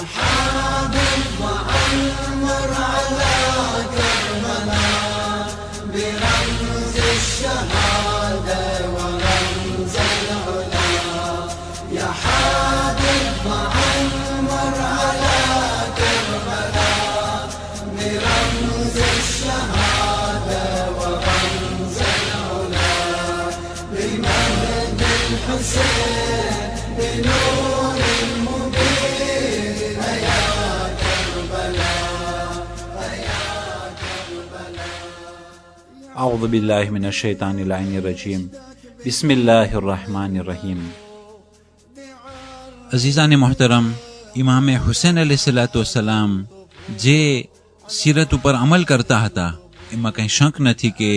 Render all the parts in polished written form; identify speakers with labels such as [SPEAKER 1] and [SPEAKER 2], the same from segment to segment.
[SPEAKER 1] حاضر وعمر على كربلاء برمز الشهادة ورمز العلا يا حاضر وعمر على كربلاء برمز الشهادة ورمز العلا بمجد الحسين بنور المبين يا كربلاء يا كربلاء.
[SPEAKER 2] أعوذ بالله من الشيطان اللعين الرجيم. بسم الله الرحمن الرحیم. અઝીઝાને મોહતરમ, ઇમામે હુસૈન અલૈહિસ્સલામ જે સીરત ઉપર અમલ કરતા હતા એમાં કંઈ શંક નથી કે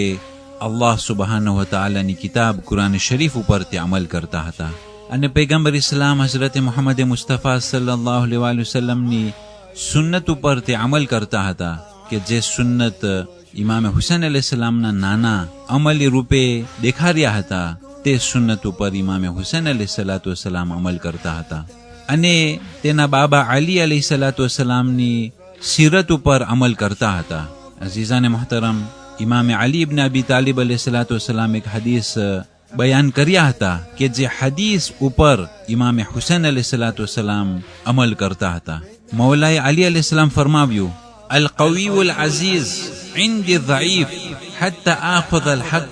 [SPEAKER 2] અલ્લાહ સુબહાનહુ વ તઆલાની કિતાબ કુરાન શરીફ ઉપર તે અમલ કરતા હતા અને પૈગંબર ઇસ્લામ હઝરત મુહમ્મદ મુસ્તફા સલ્લલ્લાહુ અલૈહિ વસલ્લમની સુન્નત ઉપર તે અમલ કરતા હતા કે જે સુન્નત ઇમામે હુસૈન અલૈહિસ્સલામના નાના અમલી રૂપે દેખાડ્યા હતા તે સુન્નત ઉપર ઇમામે હુસૈન અલૈહિસ્સલામ અમલ કરતા હતા અને તેના બાબા અલી અલૈહિસ્સલામની સીરત ઉપર અમલ કરતા હતા. અઝીઝાને મોહતરમ, ઇમામે અલી ઇબ્ન અબી તાલિબ અલૈહિસ્સલામ એક હદીસ બયાન કર્યા હતા કે જે હદીસ ઉપર ઇમામે હુસૈન અલૈહિસ્સલામ અમલ કરતા હતા. મૌલાએ અલી અલૈહિસ્સલામ ફરમાવ્યું, અલ કવીયુલ અઝીઝ ઇન્દી ઝઈફ હત્તા આખુદ અલ હક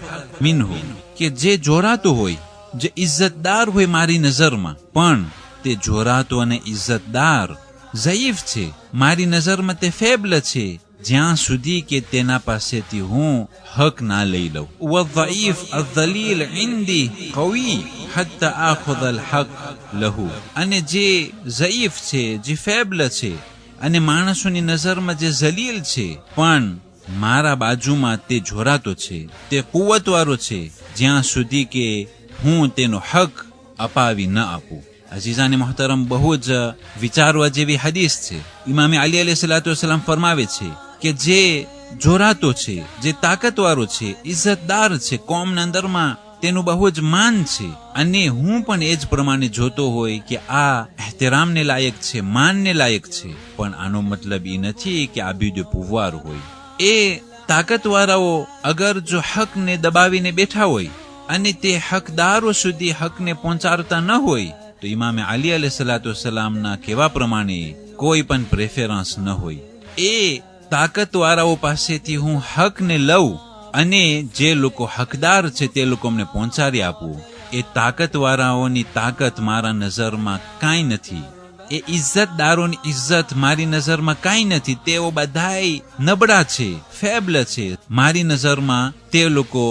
[SPEAKER 2] મિન્હુ, કે જે જોરાતો હોય, જે ઇજ્જતદાર હોય મારી નજરમાં, પણ તે જોરાતો અને ઇજ્જતદાર ઝઈફ છે, મારી નજરમાં તે ફેબલ છે જ્યાં સુધી કે તેના પાસેથી હું હક ના લઈ લઉં. વઝઈફ અઝલીલ ઇન્દી કવી હત્તા આખુદ અલ હક લહુ, અને જે ઝઈફ છે, જે ફેબલ છે અને માણસોની નજરમાં જે જલીલ છે પણ મારા બાજુમાં તે જોરાતો છે, તે કુવતવાળો છે જ્યાં સુધી કે હું તેનો હક અપાવી ન આપું. અઝીઝાને મોહતરમ, બહુ જ વિચારવા જેવી હદીસ છે. ઇમામે અલી અલૈહિસ્સલામ ફરમાવે છે કે જે જોરાતો છે, જે તાકાતવાળો છે, ઇજ્જતદાર છે, કોમના અંદરમાં તેનું બહુ જ માન છે અને હું પણ એ જ પ્રમાણે જોતો હોય કે આ એહતરામને લાયક છે, માનને લાયક છે, પણ આનો મતલબ એ નથી કે આ બીજો પુવાર હોય. એ તાકાતવાળાઓ અગર જો હકને દબાવીને બેઠા હોય અને તે હકદારો સુધી હકને પહોંચાડતા ન હોય તો ઇમામે અલી અલૈહિસ્સલામના કહેવા પ્રમાણે કોઈ પણ પ્રેફરન્સ ન હોય. એ તાકાતવાળાઓ પાસેથી હું હકને લઉં અને જે લોકો હકદાર છે તે લોકો અમને પહોંચાડી આપું. એ તાકાતવાળાઓની તાકાત મારા નજરમાં કાંઈ નથી, એ ઇજ્જતદારોની ઇજ્જત મારી નજરમાં કાંઈ નથી. તેઓ બધાય નબળા છે, ફેબલ છે, મારી નજરમાં તે લોકો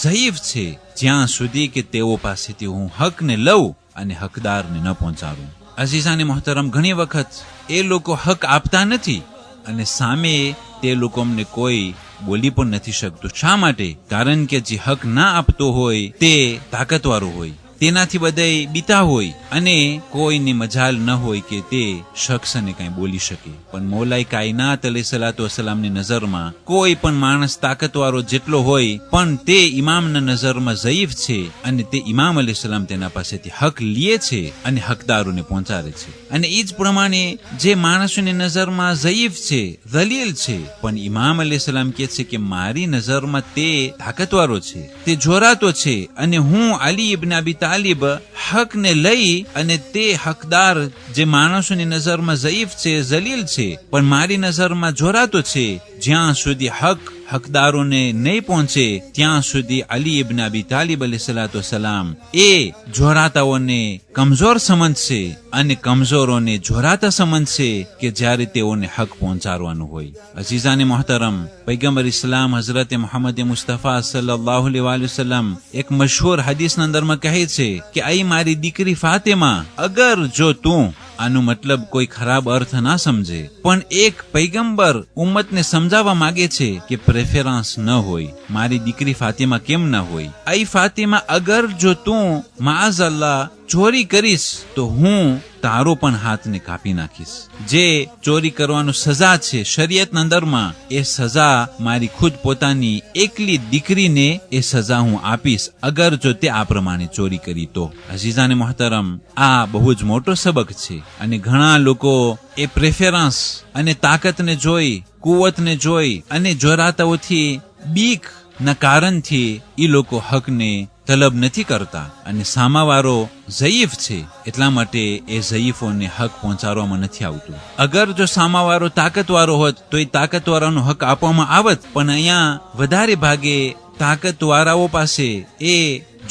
[SPEAKER 2] ઝઈફ છે જ્યાં સુધી કે તેઓ પાસેથી હું હકને લઉં અને હકદારને ન પહોંચાડું. અઝીઝાને મોહતરમ, ઘણી વખત એ લોકો હક આપતા નથી અને સામે તે લોકો અમને કોઈ બોલી પણ નથી શકતું. શા માટે? કારણ કે જે હક ના આપતો હોય તે તાકાતવાળો હોય, તેનાથી બધાય બીતા હોય અને કોઈની મજાલ ન હોય કે તે શખ્સને કઈ બોલી શકે. પણ મૌલાએ કાયનાત અલૈહિસ્સલામની નજરમાં કોઈ પણ માણસ તાકાતવાળો જેટલો હોય પણ તે ઇમામના નજરમાં ઝઈફ છે અને તે ઇમામ અલૈહિસ્સલામ તેના પાસેથી હક લે છે અને હકદારોને પહોંચાડે છે. અને એ જ પ્રમાણે જે માણસોની નજરમાં ઝઈફ છે, જલીલ છે, પણ ઇમામ અલૈહિસ્સલામ કહે છે કે મારી નજરમાં તે તાકાતવાળો છે, તે જોરાતો છે અને હું અલી ઇબ્ન અબી તાલિબ હકને લઈ અને તે હકદાર જે માણસોની નજરમાં ઝઈફ છે, જલીલ છે, પણ મારી નજરમાં જોરાતો છે, જ્યાં સુધી હક હકદારોને નહીં પહોંચે ત્યાં સુધી અલી ઇબ્ન અબી તાલિબ અલૈહિસ્સલામ એ જોરાતાઓને કમજોર સમજશે અને કમજોરોને જોરાતા સમજશે કે જ્યારે તેઓને હક પહોંચાડવાનું હોય. અઝીઝાને મોહતરમ, પૈગંબર ઇસ્લામ હઝરત મુહમ્મદ મુસ્તફા સલ્લલ્લાહુ અલૈહિ વસલ્લમ એક મશહૂર હદીસના અંદરમાં કહે છે કે આઈ મારી દીકરી ફાતિમા, અગર જો તું, આનો મતલબ કોઈ ખરાબ અર્થ ના સમજે, પણ એક પૈગંબર ઉમ્મતને સમજાવવા માંગે છે કે પ્રેફરન્સ ન હોય, મારી દીકરી ફાતિમા કેમ ન હોય. આઈ ફાતિમા, અગર જો તું માઅઝ અલ્લાહ ચોરી કરીશ તો હું તારો પણ હાથને કાપી નાખીશ. જે ચોરી કરવાનું સજા છે શરીયતના અંદરમાં, એ સજા મારી ખુદ પોતાની એકલી દીકરીને એ સજા હું આપીશ અગર જો તે આ પ્રમાણે ચોરી કરી તો. અઝીઝાને મોહતરમ, આ બહુ જ મોટો સબક છે અને ઘણા લોકો એ પ્રેફરન્સ અને તાકાતને જોઈ, કુવતને જોઈ અને જોરાતાઓથી બીક ના કારણથી એ લોકો હકને તલબ નથી કરતા અને સામાવાળો ઝયીફ છે એટલા માટે એ ઝયીફોને હક પહોંચાડવામાં નથી આવતું. અગર જો સામાવાળો તાકાતવાળો હોત તો એ તાકાતવાળાનો હક આપવામાં આવત, પણ અહીંયા વધારે ભાગે તાકાતવાળાઓ પાસે એ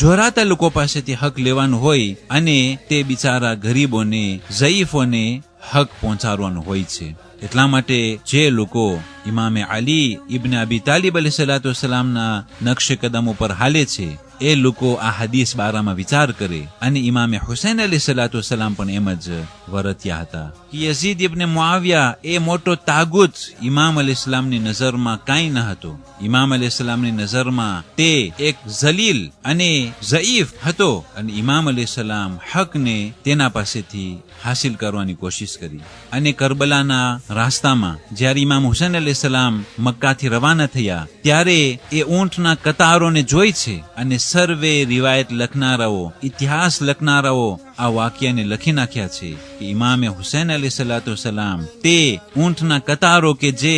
[SPEAKER 2] જોરાતા લોકો પાસેથી હક લેવાનું હોય અને તે બિચારા ગરીબોને, ઝયીફોને હક પહોંચાડવાનું હોય છે. એટલા માટે જે લોકો ઇમામે અલી ઇબ્ન અબી તાલિબ અલૈહિસ્સલાતુ વસ્સલામના નકશે કદમ ઉપર હાલે છે, એ લોકો આ હદીસ બારામાં વિચાર કરે. અને ઇમામે હુસૈન અલૈહિસ્સલાતુ વસ્સલામ પણ એમ જ વર્ત્યા હતા કે યઝીદ ઇબ્ન મુઆવિયા એ મોટો તાગુત ઇમામ અલૈહિસ્સલામની નજરમાં કાંઈ ન હતો. ઇમામ અલૈહિસ્સલામની નજરમાં તે એક જલીલ અને ઝયીફ હતો અને ઇમામ અલૈહિસ્સલામ હકને તેના પાસેથી હાસિલ કરવાની કોશિશ કરી. અને કરબલાના રાસ્તામાં જ્યારે ઇમામ હુસૈન અલૈહિસ્સલામ મક્કાથી રવાના થયા ત્યારે એ ઊંટના કતારોને જોઈ છે અને સર્વે રિવાયત લખનારાઓ, ઇતિહાસ લખનારાઓ આ વાક્યને લખી નાખ્યા છે કે ઇમામે હુસૈન અલૈહિસ્સલાતુ વસ્સલામ તે ઊંટના કતારો કે જે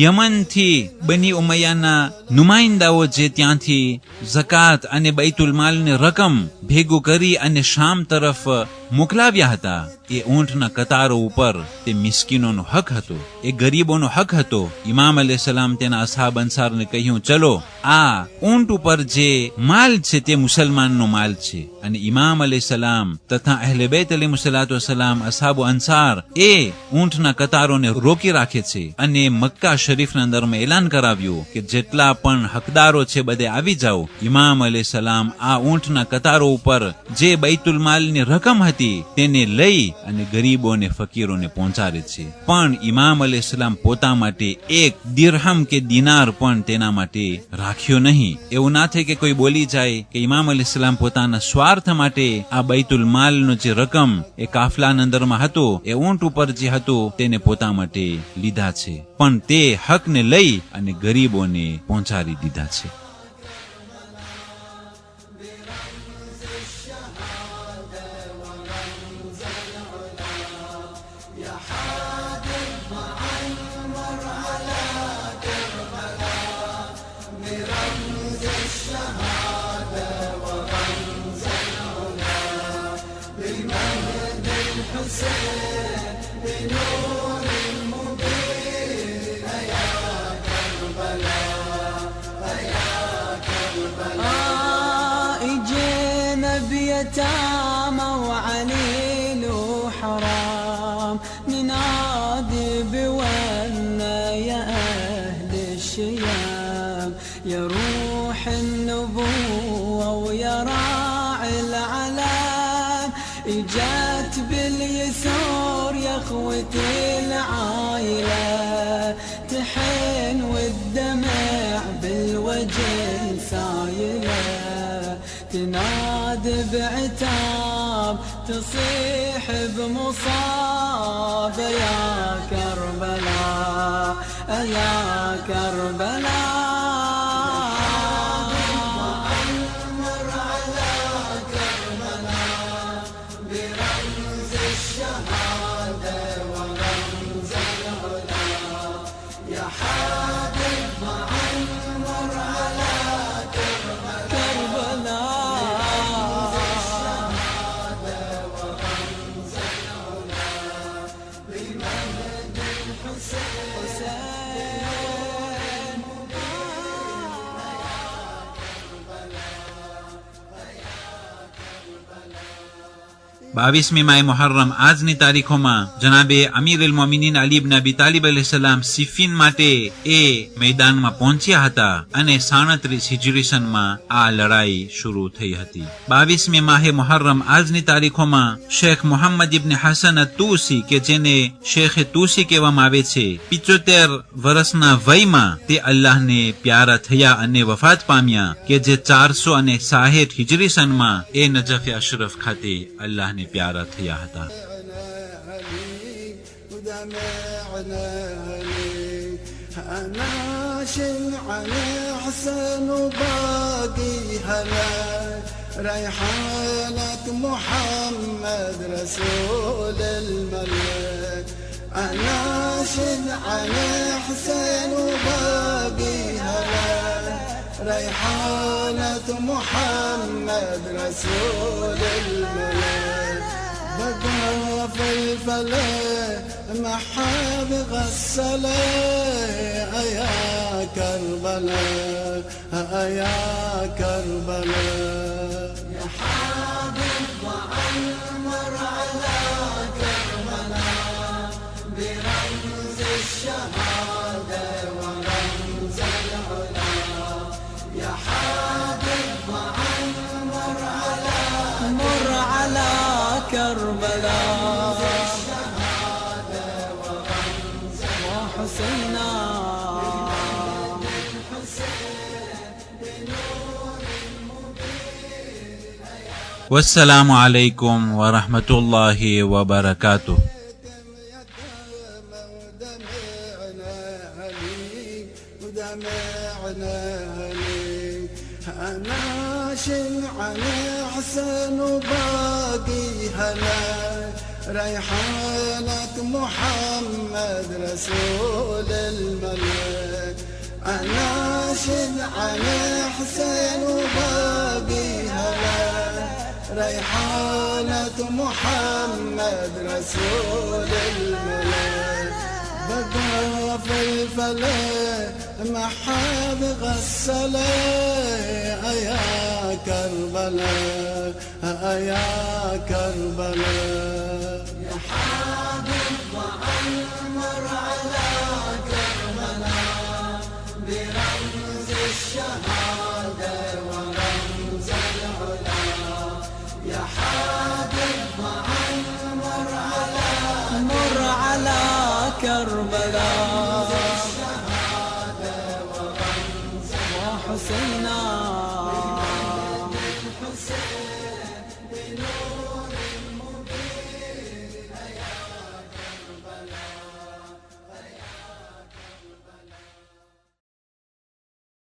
[SPEAKER 2] યમનથી બની ઉમૈયાના નુમાઇંદાઓ જે ત્યાંથી ઝકાત અને બૈતુલ માલની રકમ ભેગું કરી અને શામ તરફ મોકલાવ્યા હતા, એ ઊંટના કતારો ઉપર તે મિસ્કીનોનો હક હતો, એ ગરીબોનો હક હતો. ઇમામ અલૈહિસ્સલામ તેના અસહાબ અંસારને કહ્યું, ચલો આ ઊંટ ઉપર જે માલ છે તે મુસલમાનનો માલ છે. અને ઇમામ અલૈહિસ્સલામ તથા અહલે બેત અલૈહિસ્સલાતુ વસ્સલામ, અસહાબ અંસાર એ ઊંટના કતારોને રોકી રાખે છે અને મક્કા શરીફના અંદરમાં એલાન કરાવ્યું કે જેટલા પણ હકદારો છે બધે આવી જાઓ. ઇમામ અલૈહિસ્સલામ આ ઊંટના કતારો ઉપર જે બૈતુલ માલની રકમ હતી તેને લઈ અને ગરીબોને, ફકીરોને પહોંચાડે છે. પણ ઇમામ અલૈહિસ્સલામ પોતા માટે એક દિરહમ કે દિનાર પણ તેના માટે રાખ્યો નહીં. એવું ના થાય કે કોઈ બોલી જાય કે ઇમામ અલૈહિસ્સલામ પોતાના સ્વાર્થ માટે આ બૈતુલ માલનો જે રકમ એ કાફલાના અંદરમાં હતો, એ ઊંટ ઉપર જે હતું તેને પોતા માટે લીધા છે, પણ તે હકને લઈ અને ગરીબોને પહોંચાડી દીધા છે.
[SPEAKER 1] يتامى وعليل وحرام ننادي بولنا يا أهل الشيام، يا روح النبوة ويا راعي العلام، إجت باليسور يا اخوتي العايلة، تحن والدمع بالوجه سايله، تناد بعتاب تصيح بمصاب يا كربلاء يا كربلاء. مر على كربلاء برمز الشهادة ورمز العلا، يا حبيب معمر على كربلاء حسين
[SPEAKER 2] 22મી માહ મુહર્રમ આજની તારીખોમાં જનાબે અમીરુલ મોમિનીન અલી ઇબ્ન અબી તાલિબ અલૈહિસ્સલામ સિફીન માટે એ મેદાનમાં પહોંચ્યા હતા અને 37 હિજરી સનમાં આ લડાઈ શરૂ થઈ હતી. 22મી માહ મુહર્રમ આજની તારીખોમાં શેખ મુહમ્મદ ઇબ્ન હસન અત-તૂસી કે જેને શેખ તૂસી કહેવામાં આવે છે, 75 વર્ષના વયમાં તે અલ્લાહને પ્યારા થયા અને વફાત પામ્યા કે જે 460 હિજરી સનમાં એ નજફ અશરફ ખાતે અલ્લાહને પ્યારા થયા હતા.
[SPEAKER 1] ريحانة محمد رسول الملك أناشد على حسين وباقي هلا ريحانة محمد رسول الملك بدر في الفلك محاب غسله يا كربلاء يا كربلاء يا حبيب وعمر على كربلاء برمز الشهادة ورمز العلا يا حبيب وعمر على كربلاء الشهادة ورمز وحسينا
[SPEAKER 2] والسلام عليكم ورحمة الله وبركاته.
[SPEAKER 1] أناشد على حسن وباقي هلا ريحانة محمد رسول الملك أناشد على حسين وباقي هلا ريحانة محمد رسول الملك بدر في الفلك محاب غسله يا كربلاء يا كربلاء يا حبيب وعمر على كربلاء برمز الشهادة ورمز العلا يا حبيب وعمر على كربلاء الشهادة ورمز وحسينا